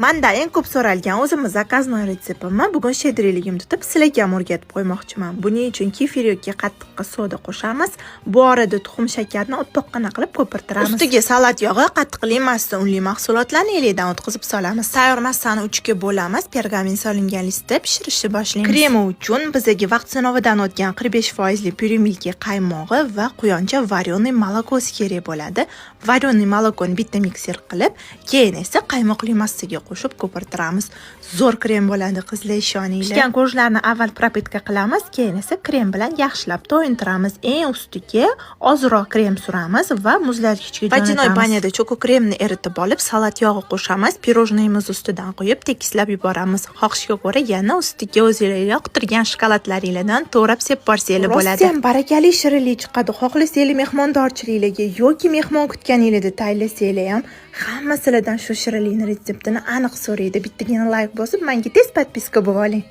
Manda eng ko'p so'ralgan o'zimiz zakaznoy retseptimi bugun shedriligim tutib sizlarga ham o'rgatib qo'ymoqchiman. Buning uchun kefir yoki qattiqqa soda qo'shamiz. Bu orada tuxum shakarni o'tpoqqina qilib ko'pirtiramiz. Ustiga salat yog'i, qattiqli emasdan unli mahsulotlarni elakdan o'tkazib solamiz. Tayyor massani 3 ga bo'lamiz. Pergamin solingan listda pishirishni boshlaymiz. Kremi uchun bizga vaqt sinovidan o'tgan 45% pyure milka qaymog'i va quyoncha varyoniy molokosi kerak bo'ladi. Varyoniy molokoni bitta mikser qilib, keyin esa qaymoqli massaga qo'shib ko'pirtiramiz. Zo'r krem bo'ladi, qizlar, ishoninglar. Pishgan go'shtlarni avval propitka qilamiz, keyin esa krem bilan yaxshilab to'yintiramiz. Eng ustiga ozroq krem suramiz va muzlatgichga jo'natamiz. Vodяной banyada cho'ko kremni eritib olib, salat yog'i qo'shamiz, pirojnoyimiz ustidan qo'yib tekislab yuboramiz. Xohishga ko'ra yana ustiga o'zingizlar yoqtirgan shokoladlaringizdan to'rab sepib borsanglar bo'ladi. Rostdan barakali shirinlik chiqadi. Xohlasanglar mehmondorchiliklarga yoki mehmon kutganingizda tayyorlasanglar ham hamma sizlardan shu shirinlikni retseptini aniq so'raydi. Bittagina like bosib, menga tez podpiska bo'lib oling.